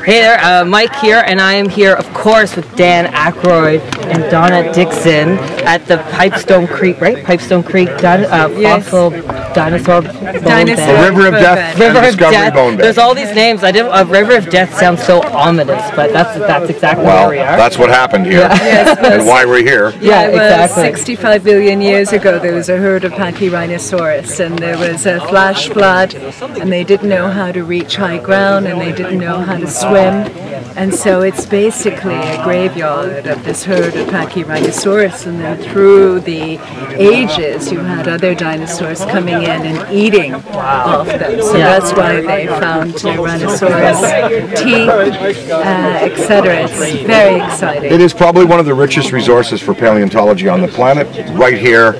Hey there, Mike here, and I am here, of course, with Dan Aykroyd and Donna Dixon at the Pipestone Creek, right? Pipestone Creek fossil dinosaur bonebed. The River of Death. River of Death. Bonebed. There's all these names. River of Death sounds so ominous, but that's exactly where we are. That's what happened here, and why we're here. Yeah, exactly. 65 billion years ago, there was a herd of Pachyrhinosaurus, and there was a flash flood, and they didn't know how to reach high ground, and they didn't know how to swim, and so it's basically a graveyard of this herd of Pachyrhinosaurus, and then through the ages, you had other dinosaurs coming in and eating off them, so that's why they found Tyrannosaurus teeth, etc. It's very exciting. It is probably one of the richest resources for paleontology on the planet, right here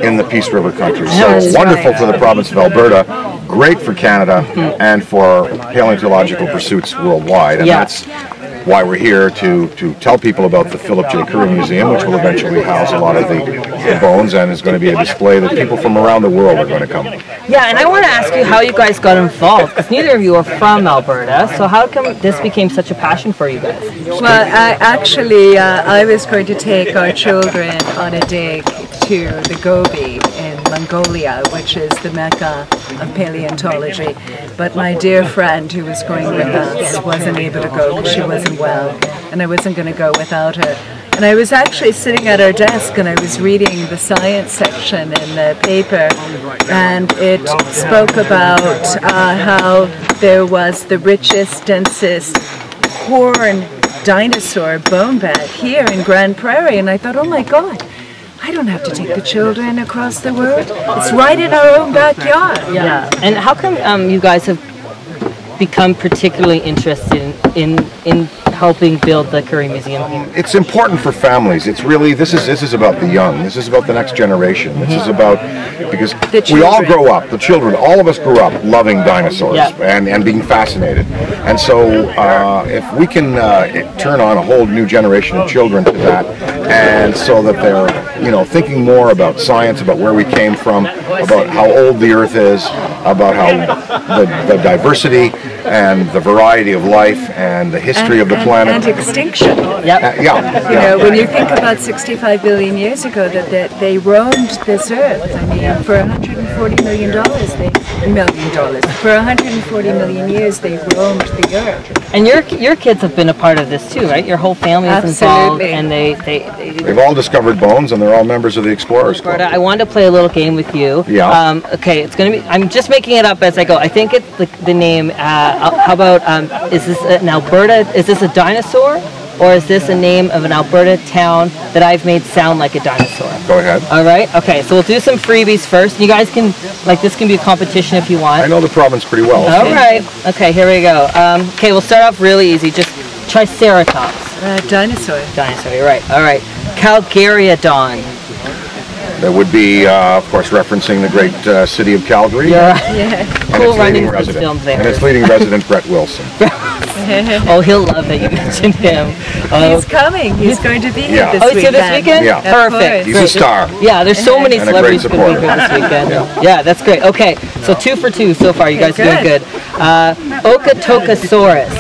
in the Peace River country. So wonderful for the province of Alberta, great for Canada, and for paleontological pursuits worldwide. And that's why we're here to tell people about the Philip J. Currie Museum, which will eventually house a lot of the bones, and is going to be a display that people from around the world are going to come. Yeah, and I want to ask you how you guys got involved, because neither of you are from Alberta, so how come this became such a passion for you guys? Well, I was going to take our children on a dig to the Gobi in Mongolia, which is the Mecca of paleontology, but my dear friend who was going with us wasn't able to go because she wasn't well, and I wasn't going to go without her. And I was actually sitting at our desk and I was reading the science section in the paper, and it spoke about how there was the richest, densest horn dinosaur bonebed here in Grande Prairie, and I thought, oh my God, I don't have to take the children across the world. It's right in our own backyard. Yeah. And how come you guys have become particularly interested in helping build the Currie Museum here? It's important for families. It's really, this is about the young. This is about the next generation. This is about, because we all grow up, the children, all of us grew up loving dinosaurs and being fascinated. And so if we can turn on a whole new generation of children to that, and so that they're, thinking more about science, about where we came from, about how old the Earth is, about how the diversity and the variety of life and the history of the planet. And extinction. When you think about 65 billion years ago that they roamed this Earth, I mean, for $140 million, for 140 million years they roamed the Earth. And your kids have been a part of this too, right? Your whole family is involved, and they've all discovered bones, and they're all members of the Explorers Club. I wanted to play a little game with you. Yeah. Okay, it's gonna be. I'm just making it up as I go. I think it's the name. How about is this an Alberta? Is this a dinosaur, or is this a name of an Alberta town that I've made sound like a dinosaur? Go ahead. All right. Okay. So we'll do some freebies first. You guys can this can be a competition if you want. I know the province pretty well. All right. Okay. Here we go. Okay. We'll start off really easy. Just Triceratops. Dinosaur. Dinosaur. You're right. All right. Calgariodon. That would be, of course, referencing the great city of Calgary. Yeah. Cool running film there. And its leading resident, Brett Wilson. Oh, he'll love that you mentioned him. He's coming. He's going to be here this weekend. Oh, he's here this weekend? Yeah. Perfect. He's a star. Yeah, there's so many celebrities who will be here this weekend. Yeah, that's great. Okay, so 2 for 2 so far. You guys are doing good. Okotokosaurus.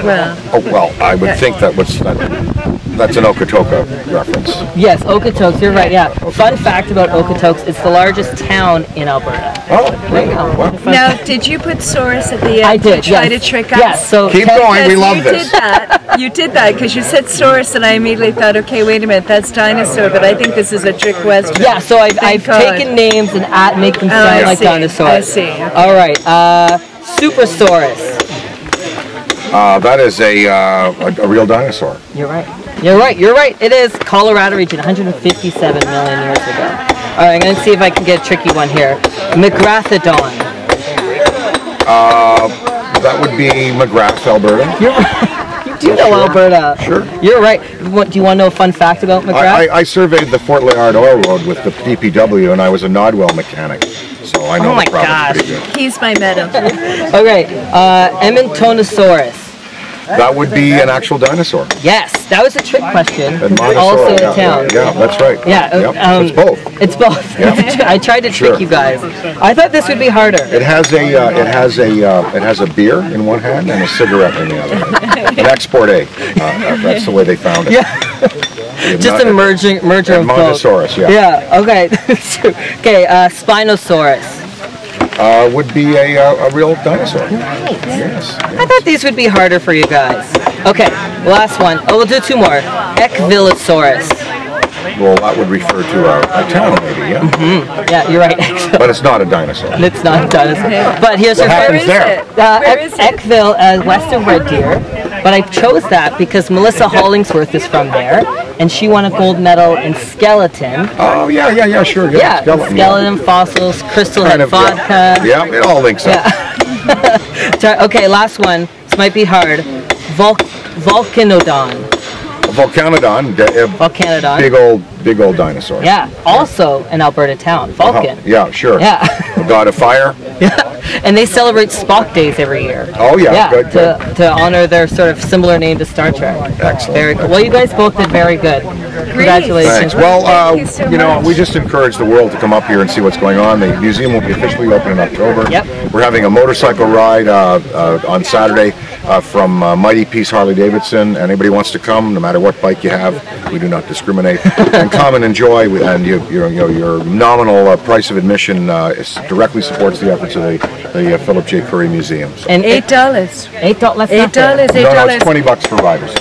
Well, I would think that's an Okotoka reference. Yes, Okotoks, you're right, yeah. Fun fact about Okotoks, it's the largest town in Alberta. Oh, there you go. Now, did you put Saurus at the end? I did, to try to trick us? Yes, so keep going, we love this. You did that, because you said Saurus, and I immediately thought, okay, wait a minute, that's dinosaur, but I think this is a trick question. Yeah, so I've taken names and make them sound like dinosaurs. I see. Okay. All right, Supersaurus. That is a real dinosaur. You're right. It is Colorado region, 157 million years ago. All right, I'm going to see if I can get a tricky one here. McGrathodon. That would be McGrath, Alberta. You're right. You do know Alberta. Sure. You're right. Do you want to know a fun fact about McGrath? I surveyed the Fort Layard Oil Road with the DPW, and I was a Nodwell mechanic. So I know the province pretty good. He's my medal. Okay, Emmentaosaurus. That would be an actual dinosaur. Yes, that was a trick question. And Also monosaur, in town. Yeah, that's right. Yeah, Yep, it's both. It's both. Yeah. I tried to trick you guys. I thought this would be harder. It has a beer in one hand and a cigarette in the other. An export A. That's the way they found it. Yeah. Just a merger of both. Monosaurus, yeah. Yeah. Okay. Okay. Spinosaurus. Would be a real dinosaur. Yes. I thought these would be harder for you guys. Okay. Last one. Oh, we'll do two more. Eckvillosaurus. Well, that would refer to a town, maybe, yeah? Mm-hmm. Yeah, you're right. But it's not a dinosaur. It's not a dinosaur. But here's What your happens there? Where is it? Eckville, west of Red Deer. But I chose that because Melissa Hollingsworth is from there, and she won a gold medal in skeleton. Oh, yeah, sure. Yeah, skeleton, yeah. fossils, crystal Kind head of, vodka. Yeah, it all links up. Yeah. Okay, last one. This might be hard. Volcanodon. Volcanodon. Volcanodon. Big old dinosaur. Yeah, also an Alberta town. Vulcan. Yeah, sure. Yeah. The god of fire. Yeah. And they celebrate Spock Days every year. Oh, yeah. Good. To honor their sort of similar name to Star Trek. Excellent. Very cool. Well, you guys both did very good. Congratulations. Thanks. Well, Thank you so much. we just encourage the world to come up here and see what's going on. The museum will be officially open in October. Yep. We're having a motorcycle ride on Saturday from Mighty Peace Harley Davidson. Anybody wants to come, no matter what bike you have, we do not discriminate. And come and enjoy. And your nominal price of admission directly supports the efforts of the Philip J. Currie Museums. And $8. $8. No, it's $20 for riders.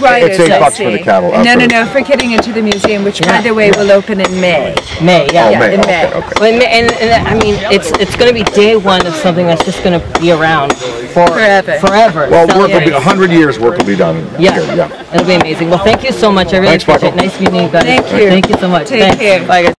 Riders. It's $8 I for see. the cattle. No, for getting into the museum, which by the way will open in May. May, yeah. Oh, May. in Okay, May. okay. Well, and I mean, it's going to be day one of something that's just going to be around for forever. Well, work will be Celebrate. 100 years. Work will be done. Yeah. Here, yeah. It'll be amazing. Well, thank you so much. I really Thanks, appreciate it. Michael. Nice meeting you guys. Thank you. Thank you so much. Take Thanks. care. Bye, guys.